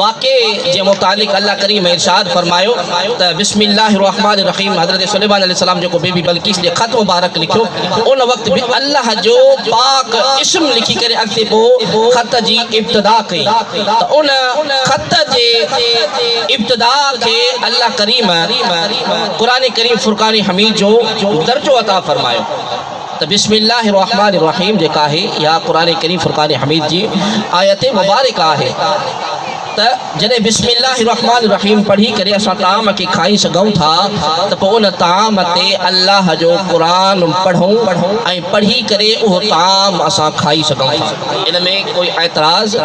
वाक़े जे मुतालिक़ अल्लाह करीम इरशाद फरमायो त बिस्मिल्लाहिर रहमानिर रहीम हज़रत सुलेमान अलैहिस्सलाम जेको बीबी बल्कीस जे ख़त मुबारक लिखियो उन वक़्तु बि अल्लाह जो पाक इस्म लिखी करे अॻिते पोइ ख़त जी इब्तिदा कई त उन ख़त जे इब्तिदा खे अल्लाह करीम क़ुरान करीम फुरक़ान हमीद जो दर्जो अता फरमायो। त बिस्मिल्लाहिर रहमानिर रहीम जेका आहे या क़ुरान करीम फुरक़ान हमीद जी आयत मुबारक आहे त जॾहिं बिस्मिल्लाहिर रहमानिर रहीम पढ़ी करे असां ताम खे खाई सघूं था त पोइ उन ताम ते अल्लाह जो क़ुरान पढ़ूं ऐं पढ़ी करे उहो ताम असां खाई सघूं था। इन में कोई एतिराज़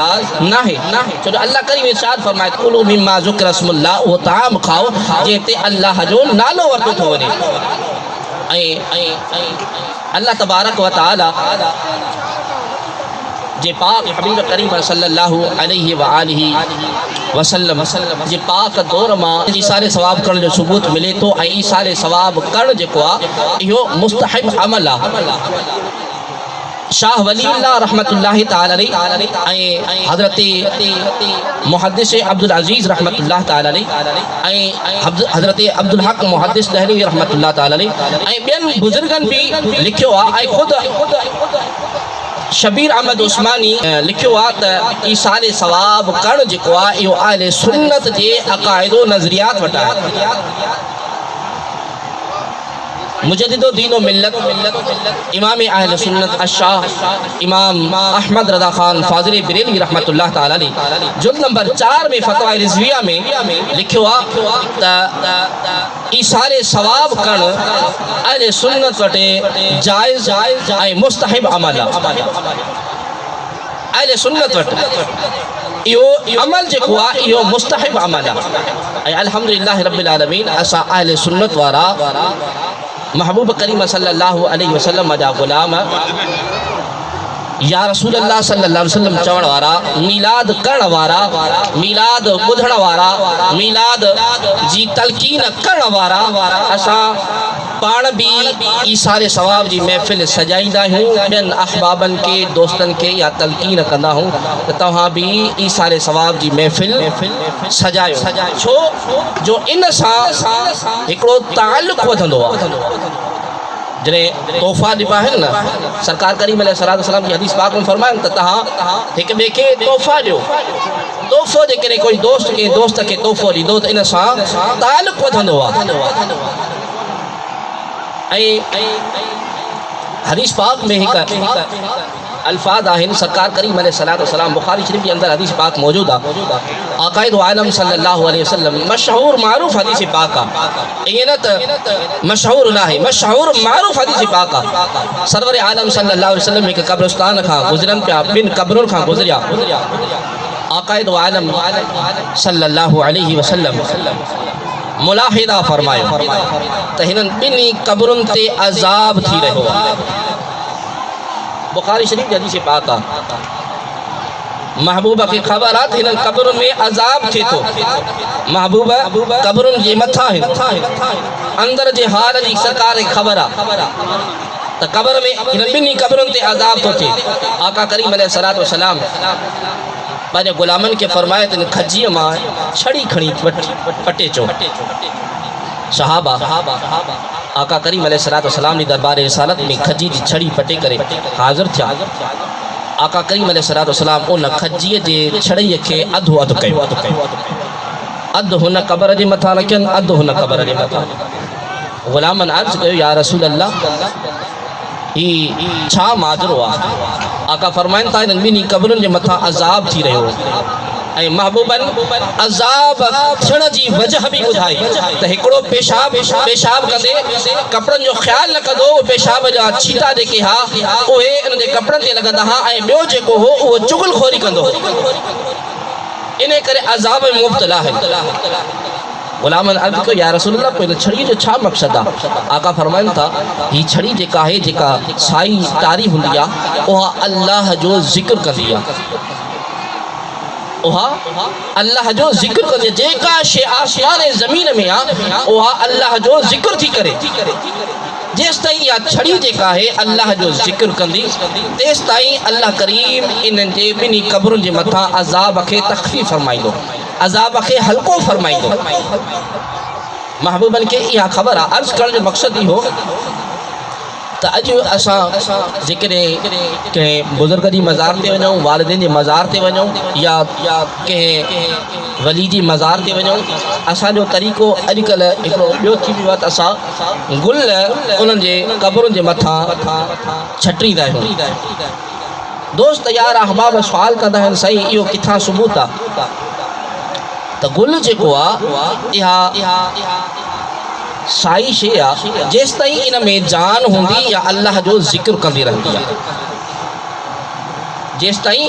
नाहे छो जो अल्लाह करीम इरशाद फरमाए कुलू मिम्मा ज़ुकिर रसूलुल्लाह, उहो ताम खाओ जंहिं ते अल्लाह जो नालो वरितो थो वञे। ऐं अल्लाह तबारक व तआला जे पाक हबीब करीम सल्लल्लाहु अलैहि व आलिहि वसल्लम जे पाक दौर मां ईसारे सवाब करण जो सबूत मिले थो ऐं ईसारे सवाब करण जेको आहे इहो मुस्तहिब अमल आहे। शाह वलीउल्लाह रहमतुल्लाहि तआला अलैहि ऐं हज़रत मुहद्दिस अब्दुल अज़ीज़ रहमतुल्लाह तआला अलैहि ऐं हज़रत अब्दुल हक मुहद्दिस दहलवी रहमतुल्लाह तआला अलैहि ऐं ॿियनि बुज़ुर्गनि बि लिखियो आहे ऐं ख़ुदि शबीर अहमद उस्मानी लिखियो आहे त ईसारे सवाब करण जेको आहे इहो अहले सुन्नत जे अक़ाइदो नज़रियात वटि आहे। मुजद्दिदो दीनो मिल्लत इमाम अहले सुन्नत अशाह इमाम अहमद रज़ा खान फाज़िल बरेलवी रहमतुल्लाह तआला अलैहि जुल्द नंबर 4 में फतवा रिज़विया में लिखियो आहे त ईसारे सवाब करण अहले सुन्नत वटि जायज़ ऐं मुस्तहिब अमल आहे। अहले सुन्नत वटि इहो अमल जेको आहे इहो मुस्तहिब अमल आहे। ऐं अल्हम्दुलिल्लाह रब्बिल आलमीन असां अहले सुन्नत वारा महबूब करीम सल्लल्लाहु अलैहि वसल्लम जा ग़ुलाम या रसूल अल्लाह सल्लल्लाहु अलैहि वसल्लम चवण वारा, मीलाद करण वारा, मीलाद ॿुधण वारा, मीलाद जी तलकीन करण वारा असां पाण बि ईसारे सवाब जी महफ़िल सजाईंदा आहियूं। ॿियनि अहबाबनि खे दोस्तनि खे या तलकीन कंदा आहियूं त तव्हां बि ईसारे सवाब जी महफ़िल सजायो छो जो इन सां हिकिड़ो ताल्लुक़ वधंदो आहे। जॾहिं तोहफ़ा ॾिबा आहिनि न सरकार करीम अलैहिस्सलातु वस्सलाम जी हदीस पाक में फरमाइनि त तव्हां हिक ॿिए खे तोहफ़ा ॾियो। तोहफ़ो जे करे कोई दोस्त कंहिं दोस्त खे तोहफ़ो ॾींदो त इन सां ताल्लुक़ वधंदो आहे। ऐं हदीस पाक में हिकु अल्फाज आहिन सरकार करीम अलैहिस्सलाम बुखारी शरीफ के अंदर हदीस पाक मौजूद है। आकायद आलम सल्लल्लाहु अलैहि वसल्लम मशहूर मारूफ हदीस पाक का ये न मशहूर ना है, मशहूर मारूफ हदीस पाक का सरवर आलम सल्लल्लाहु अलैहि वसल्लम एक कब्रिस्तान खां गुजरन पिया, बिन कब्रुन खां गुजरिया। आकायद आलम सल्लल्लाहु अलैहि वसल्लम मुलाहिदा फरमायो त हिनन बिनी कब्रुन ते अजाब थी रहो। बुखारी शरीफ हदीस पाक आ महबूबा की खबरात हिनन कब्रुन में अजाब थे तो महबूबा कब्रुन जे मथा है अंदर जे हाल जी सरकार की खबर आ त कब्र में हिनन बिनी कब्रुन ते अजाब तो थे। आका करीम अलैहिस्सलातु वस्सलाम पंहिंजे गुलामन के फरमाए त खजीअ मां छड़ी खणी पटे चो। सहाबा आका करीम अलैहिस्सलातु वस्सलाम जी दरबार रिसालत में खजी जी छड़ी पटे करे हाज़िर थिया। आका करीम अलैहिस्सलातु वस्सलाम उन खजीअ जे छड़ीअ खे अधु अधु कयो, अधु हुन कब्र जे मथां रखियनि, अधु हुन कब्र जे मथां। गुलामन अर्ज़ कयो या रसूल अल्लाह ही छा माजरो आहे? आका फरमाइनि था हिननि ॿिन्ही कब्रुनि जे मथां अज़ाब थी रहियो ऐं महबूबन अज़ाब थियण जी वजह बि ॿुधाई त हिकिड़ो पेशाब कंदे कपिड़नि जो ख़्यालु न कंदो, पेशाब जा छीटा जेके हा उहे इन जे कपिड़नि ते लॻंदा हा ऐं ॿियो जेको हो उहो चुगलखोरी कंदो, इन करे अज़ाब में मुब्तला है। गुलामन अर्ज़ कयो या रसूल अल्लाह पोइ छड़ी जो छा मक़सद आहे? आका फरमाइनि था ही छड़ी जेका आहे जेका साई तारी हूंदी आहे उहा अल्लाह जो ज़िक्र कंदी आहे, उहा अल्लाह जो ज़िक्र कंदी आहे। जेका शइ आसमान ऐं ज़मीन में आहे उहा अल्लाह जो ज़िक्र थी करे। जेसि ताईं इहा छड़ी जेका आहे अल्लाह जो ज़िक्र कंदी तेसि ताईं अल्लाह करीम इन्हनि जे ॿिन्ही कब्रुनि जे मथां अज़ाब खे तख़फ़ीफ़ फरमाईंदो, अज़ाब खे हल्को फरमाईंदो। महबूबन खे इहा ख़बर आहे। अर्ज़ु करण जो मक़सदु इहो त अॼु असां जेकॾहिं कंहिं बुज़ुर्ग जी मज़ार ते वञूं, वालिदैन जे मज़ार ते वञूं या कंहिं वली जी मज़ार ते वञूं, असांजो तरीक़ो अॼुकल्ह हिकिड़ो ॿियो थी वियो आहे त असां गुल उन्हनि जे कब्रुनि जे मथां छटींदा आहियूं। दोस्त यार अहबाब सुवाल कंदा आहिनि साईं इहो किथां सबूत आहे? त गुल जेको आहे इहा साई शइ आहे, जेसि ताईं इन में जान हूंदी या अल्लाह जो ज़िक्र कंदी रहंदी आहे, जेसि ताईं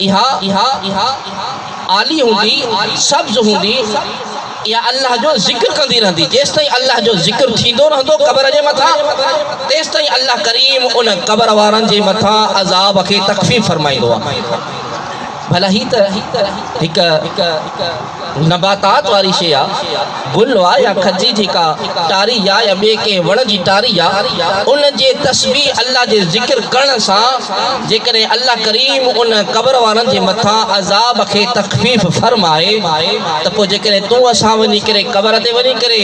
इहा आली हूंदी, सब्ज़ हूंदी या अल्लाह जो ज़िक्र कंदी रहंदी, जेसि ताईं अल्लाह जो ज़िक्र थींदो रहंदो क़ब्र जे मथां तेसि ताईं अल्लाह करीम उन क़ब्र वारनि जे मथां अज़ाब खे तख़फ़ीफ़ फरमाईंदो आहे। भला ही त हिकु नबातात वारी शइ आहे, गुल आहे या खजी जेका टारी आहे या ॿिए कंहिं वण जी टारी आहे, उन जे तस्बीह अल्लाह जे ज़िक्र करण सां जेकॾहिं अल्लाह करीम उन क़ब्र वारनि जे मथां अज़ाब खे तख़फ़ीफ़ फरमाए त पोइ जेकॾहिं तूं असां वञी करे क़ब्र ते वञी करे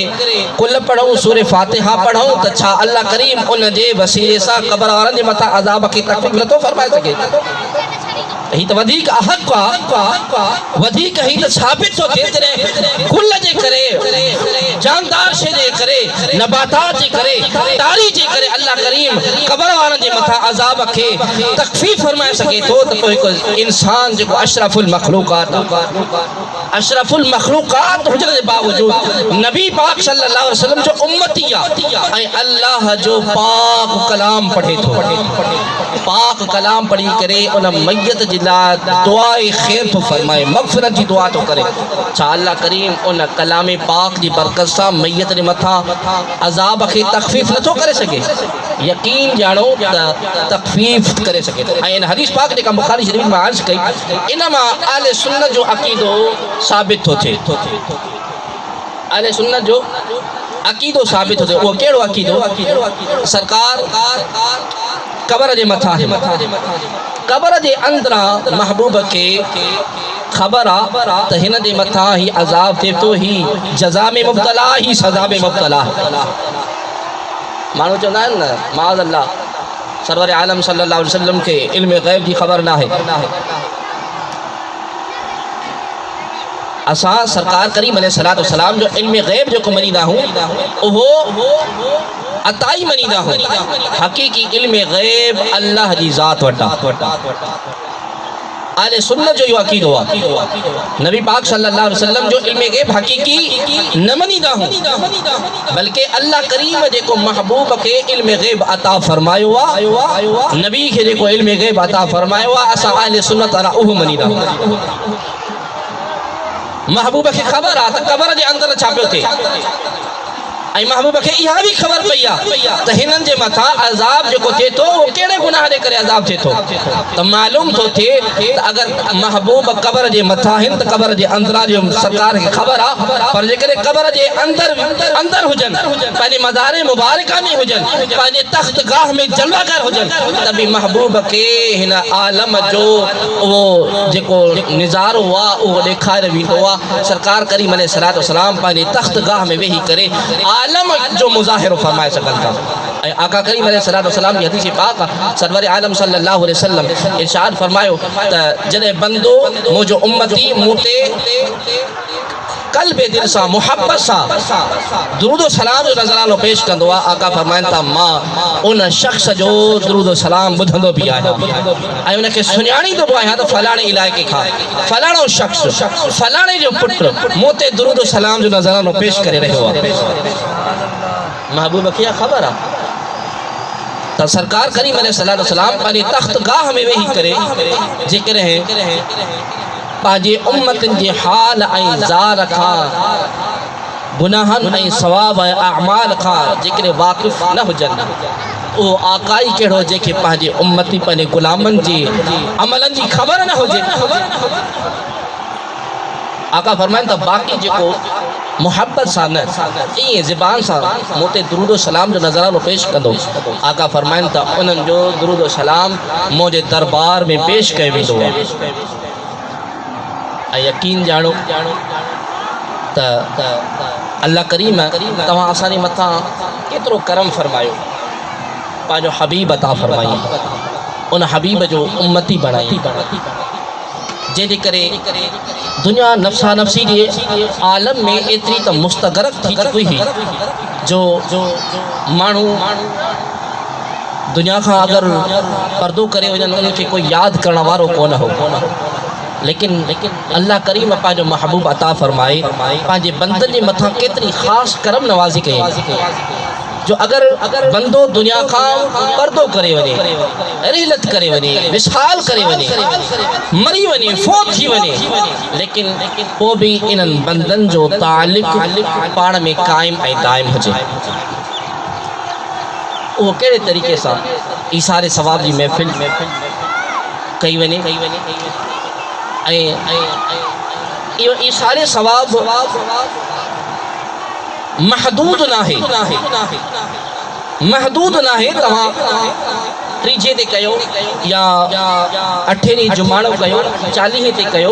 कुल पढ़ूं, सूरे फ़ातिहा पढ़ूं त छा अल्लाह करीम उन जे वसीले सां क़ब्र वारनि जे मथां अज़ाब खे तख़फ़ीफ़ नथो फरमाए सघे? ही तो वधिक अहक़ आहे, वधिक ही तो साबित थो थिए जॾहिं गुल जे करे, जानदार शइ जे करे, नबातात जे करे, तारी जे करे अल्लाह करीम क़ब्र वारनि जे मथां अज़ाब खे तख़फ़ीफ़ फरमाए सघे थो त पोइ हिकु इंसान जेको अशरफुल मख़लूक़ात हुजण जे बावजूद नबी पाक सल्लल्लाहु अलैहि वसल्लम जो उम्मती आहे ऐं अल्लाह जो पाक कलाम पढ़े थो, पाक कलाम पढ़ी करे उन मैयत जी दुआए ख़ैर तो फरमाए, मग़फ़िरत जी दुआ तो करे। छा अल्लाह करीम उन कलाम पाक जी बरकत सां मैयत जे मथां अज़ाब खे तख़फ़ीफ़ नथो करे सघे? यकीन ॼाणो त तख़फ़ीफ़ करे सघे थो। ऐं इन हदीस पाक जेका बुखारी शरीफ़ में अर्ज़ कई इन मां अहले सुन्नत जो अक़ीदो साबित थो थिए, अहले सुन्नत जो अक़ीदो साबित थो थिए। उहो कहिड़ो अक़ीदो? सरकार क़ब्र जे मथां आहे, क़ब्र जे अंदरां महबूब खे ख़बर आहे त हिन जे मथां ही अज़ाब थिए थो, ही जज़ा में मुब्तला, ही सज़ा में मुब्तला। माण्हू चवंदा आहिनि न माज़ अल्लाह सरवर आलम सल्लल्लाहु अलैहि वसल्लम खे इल्म ग़ैब जी ख़बर न आहे। असां सरकार करीम अलैहिस्सलातु वस्सलाम जो इल्म ग़ैब जेको मञींदा आहियूं उहो अताई मनीदा हो हकीकी इल्म गैब अल्लाह जी ज़ात वटा आले सुन्नत जो अकीदो आहे नबी पाक सल्लल्लाहु अलैहि वसल्लम जो इल्म गैब हकीकी न मनीदा हो बल्कि अल्लाह करीम जेको महबूब के इल्म गैब अता फरमायो आहे नबी के जेको इल्म गैब अता फरमायो आहे असां आले सुन्नत वारा उहो मनीदा हो महबूब के खबर आ त कबर जे अंदर छा पियो थिए ऐं महबूब खे इहा भी खबर पई आहे त हिननि जे मथां अज़ाब जेको थिए थो उहो कहिड़े गुनाह जे करे अज़ाब थिए थो त मालूम थो थिए त अगरि महबूब कबर जे मथां आहिनि त कबर जे अंदरां जो सरकार खे ख़बर आहे पर जेकॾहिं कबर जे अंदर हुजनि पंहिंजे मज़ार मुबारका में हुजनि पंहिंजे तख़्त गाह में जलवागर हुजनि त बि महबूब खे हिन आलम जो उहो जेको निज़ारो आहे उहो ॾेखारे वेंदो आहे सरकार करीम अलैहिस्सलातु वस्सलाम पंहिंजे तख़्त गाह में वेही करे आलम जो मुज़ाहिरो फरमाए सघनि था ऐं आका करीम अलैहिस्सलातु वस्सलाम जी हदीस पाक सरवर आलम सल्लल्लाहु अलैहि वसल्लम इरशाद फरमायो त जॾहिं बंदो मुंहिंजो उम्मती मूं ते कल्बे दिल सां मुहब्बत सां दुरूद सलाम जो नज़रानो पेश कंदो आहे आका फरमाइनि था मां उन शख़्स जो दुरूद सलाम ॿुधंदो बि आहियां ऐं उनखे सुञाणींदो बि आहियां त फलाणे इलाइक़े खां फलाणो शख़्स फलाणे जो पुटु मूं ते दुरूद सलाम जो नज़रानो पेश करे रहियो आहे महबूब खे ख़बर आहे त सरकार करीम अलैहिस्सलातु वस्सलाम पंहिंजे तख़्त गाह में वेही करे जेकॾहिं पंहिंजे उम्मतनि जे हाल ऐं ज़ार खां गुनाहनि ऐं सवाब ऐं अमाल खां जेकॾहिं वाक़िफ़ न हुजनि उहो आकाई कहिड़ो जंहिंखे पंहिंजे उम्मती पंहिंजे ग़ुलामनि जे अमलनि जी ख़बर न हुजे आका फरमाइनि त बाक़ी जेको मुहब्बत सां न ईअं ज़बान सां मूं ते दुरूद सलाम जो नज़रानो पेश कंदो आका फरमाइनि त उन्हनि जो दुरूद सलाम मुंहिंजे दरबार में पेश कयो वेंदो आहे ऐं यकीन ॼाणो त अल्लाह करीम तव्हां असांजे मथां केतिरो करम फरमायो पंहिंजो हबीब अता फरमाई उन हबीब जो उम्मती बणाई जंहिंजे करे दुनिया नफ़्सा नफ़्सी जे आलम में एतिरी त मुस्तगरक थी चुकी हुई जो माण्हू दुनिया खां अगरि पर्दो करे वञनि उनखे कोई यादि करण वारो कोन हो लेकिन अल्लाह करीम पंहिंजो महबूब अता फरमाए पंहिंजे बंदनि जे मथां केतिरी ख़ासि करम नवाज़ी कई जो अगर बंदो दुनिया खां पर्दो करे वञे रिहलत करे वञे विसाल करे वञे मरी वञे फोत थी वञे लेकिन पोइ बि इन्हनि बंदनि जो तालिक़ पाण में क़ाइम ऐं दाइम हुजे उहो कहिड़े तरीक़े सां ईसारे सवाब जी महफ़िल कई वञे ऐं इहो ईसारे सवाब महदूद ना है महदूद ना है तव्हां टीजे ते कयो या अठेरी जुमाणो कयो 40 ते कयो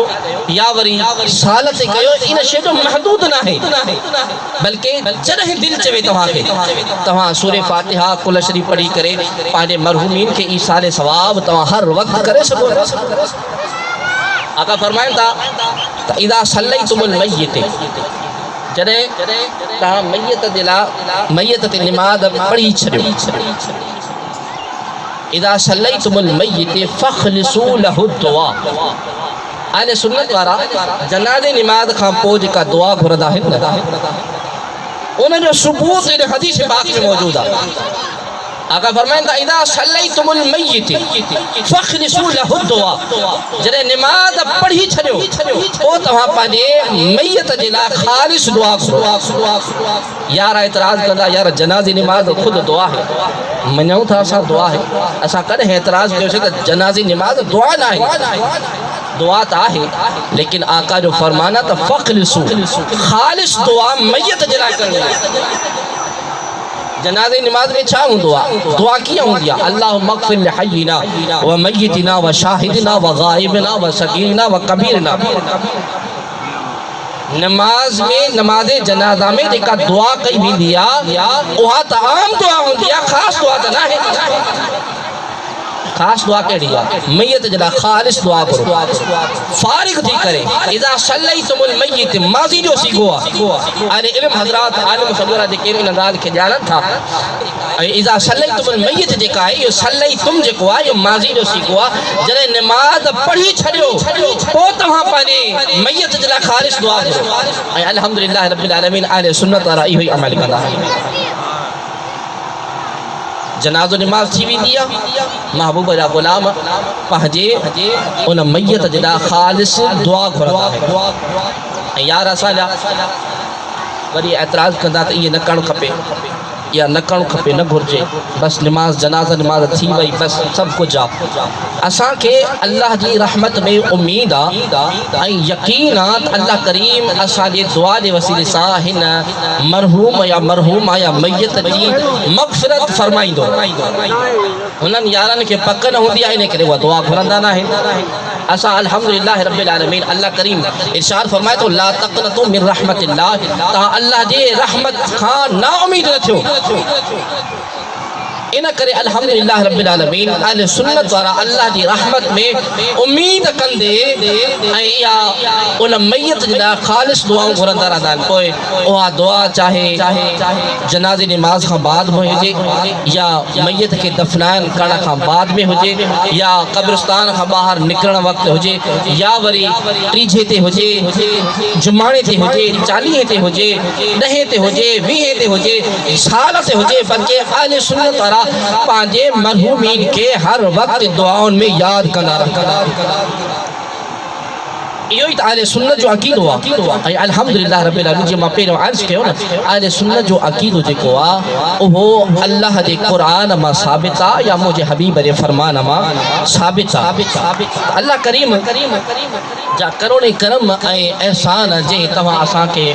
या वरी साल ते कयो इन शइ जो महदूद ना है बल्कि जॾहिं दिलि चवे तव्हांखे तव्हां सूरे फातिहा कुल शरीफ़ पढ़ी करे पंहिंजे मरहूमीन खे ईसारे सवाब तव्हां हर वक़्तु करे सघो आका फरमाइनि था त इदा सल्लैतुमुल मय्यत जॾहिं तव्हां मय्यत ते निमाज़ पढ़ी छॾियो इदा सल्लैतुमुल मय्यत फख़लिसू लहु दुआ आले सुन्नत वारा जनाज़े निमाज़ खां पोइ जेका दुआ घुरंदा आहिनि उन जो सबूत इन हदीस पाक में मौजूद आहे आका फरमाइनि था इदा सल्लैतुमुल मय्यत फख़लिसू लहु दुआ जॾहिं निमाज़ पढ़ी छॾियो पोइ तव्हां पंहिंजे मय्यत जे लाइ ख़ालिस दुआ घुरो यार एतिराज़ कंदा यार जनाज़ी निमाज़ ख़ुदि दुआ है मञूं था असां दुआ है असां कॾहिं एतिराज़ कयोसीं त जनाज़ी निमाज़ दुआ न आहे दुआ त आहे लेकिन आका जो फरमान आहे त फख़लिसू ख़ालिस दुआ मय्यत जे लाइ करणी आहे जनाज़े निमाज़ में छा हूंदो आहे दुआ कीअं हूंदी आहे अल्लाहुम्मा अग़फ़िर लिहय्यिना व मय्यितिना व शाहिदिना व गाइबिना व सगीरना व कबीरना नमाज में नमाज़े जनाज़ा में जेका दुआ कई वेंदी आहे उहा त आम दुआ हूंदी आहे ख़ासि दुआ त न आहे खास दुआ कहिड़ी आहे मैयत जे लाइ ख़ालिस दुआ करो फारिग थी करे इज़ा सल्लैतुमुल मय्यत माज़ी जो सीगो आहे अने इल्म हज़रात आलिम सगोरा जेके इन ॻाल्हि खे ॼाणनि था ऐं इज़ा सल्लैतुमुल मय्यत जेका आहे इहो सल्लैतुम जेको आहे इहो माज़ी जो सीगो आहे जॾहिं निमाज़ पढ़ी छॾियो पोइ तव्हां पंहिंजे मैयत जे लाइ ख़ालिस दुआ करो ऐं अल्हम्दुलिल्लाह रब्बिल आलमीन अहले सुन्नत वारा इहो ई अमल कंदा आहिनि जनाज़ो निमाज़ थी वेंदी आहे महबूब जा ग़ुलाम पंहिंजे उन मैयत जे लाइ ख़ालिस दुआ घुरंदा आहिनि ऐं यार असां वरी एतिराज़ कंदा त इहे न करणु खपे या न करणु खपे न घुरिजे बसि निमाज़ जनाज़ा निमाज़ थी वई बसि सभु कुझु आहे असांखे अल्लाह जी रहमत में उमेद आहे ऐं यकीन आहे त अल्लाह करीम असांजे दुआ जे वसीले सां हिन मरहूम या मरहूमा या मैयत जी मग़फ़िरत फरमाईंदो हुननि यारनि खे पक न हूंदी आहे इन करे उहा दुआ घुरंदा न आहिनि असां अल्हम्दुलिल्लाह रब्बिल आलमीन अल्लाह करीम इरशाद फरमाए थो ला तक़नतू मिन रहमतिल्लाह तव्हां अल्लाह जे रहमत खां ना उमीद न थियो इन करे अल्हम्दुलिल्लाह रब्बिल आलमीन अहले सुन्नत वारा अल्लाह जी रहमत में उम्मीद कंदे ऐं इहा उन मैयत जे लाइ ख़ालिस दुआऊं घुरंदा रहंदा आहिनि पोइ उहा दुआ चाहे जनाज़े नमाज़ खां बाद में हुजे या मैयत खे दफ़नाइण करण खां बाद में हुजे या क़ब्रिस्तान खां ॿाहिरि निकिरण वक़्तु हुजे या वरी टीजे ते हुजे जुमाणे ते हुजे चालीहे ते हुजे ॾहें ते हुजे 20 ते हुजे साल ते हुजे बल्कि अहले सुन्नत वारा पंहिंजे मरहूमीन खे हर वक़्तु दुआउनि में यादि कंदा रहंदा इहो ई त अहले सुन्नत जो अक़ीदो आहे ऐं अल्हम्दुलिल्लाह रब्बिल आलमीन जीअं मां पहिरियों अर्ज़ु कयो न अहले सुन्नत जो अक़ीदो जेको आहे उहो अल्लाह जे क़ुरान मां साबित आहे या मुंहिंजे हबीब जे फ़रमान मां साबित आहे अल्लाह करीम जा करोड़े करम ऐं एहसान जंहिं तव्हां असांखे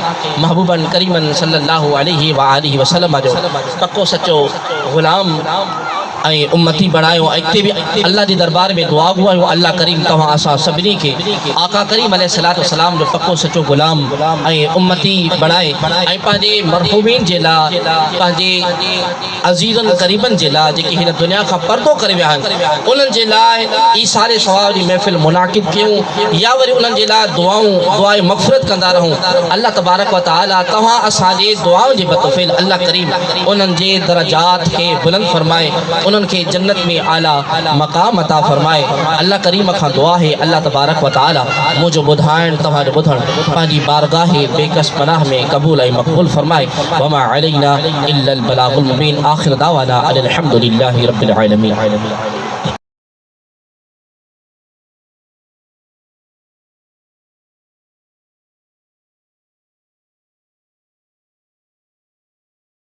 महबूबन करीमन सल्लल्लाहु अलैहि व आलिहि वसल्लम जो पको सचो ग़ुलाम ऐं उम्मती बणायो ऐं हिते बि अल्लाह जे दरबार में दुआ घुरायूं अल्लाह करीम तव्हां असां सभिनी खे आका करीम अलैहिस्सलातु वस्सलाम जो पको सचो ग़ुलाम ऐं उम्मती बणाए ऐं पंहिंजे मरहूमीन जे लाइ पंहिंजे अज़ीज़नि क़रीबनि जे लाइ जेके हिन दुनिया खां पर्दो करे विया आहिनि उन्हनि जे लाइ ईसारे सवाब जी महफ़िल मुनाक़िद कयूं या वरी उन्हनि जे लाइ दुआए मग़फ़िरत कंदा रहूं अल्लाह तबारक व तआला तव्हां असांजे दुआउनि जे बतौफ़ील अल्लाह करीम उन्हनि जे दरजात खे बुलंद फरमाए उन्हनि खे जन्नत में आला मक़ाम अता फरमाए अल्लाह करीम खां दुआ है अल्लाह तबारक व तआला मुझो ॿुधाइण तव्हांजो ॿुधण पंहिंजी बारगाह बेकस पनाह में क़बूल ऐं मक़बूल फरमाए वमा अलैना इल्लल बलागुल मुबीन आख़िर दावाना अनिल हम्दुलिल्लाहि रब्बिल आलमीन।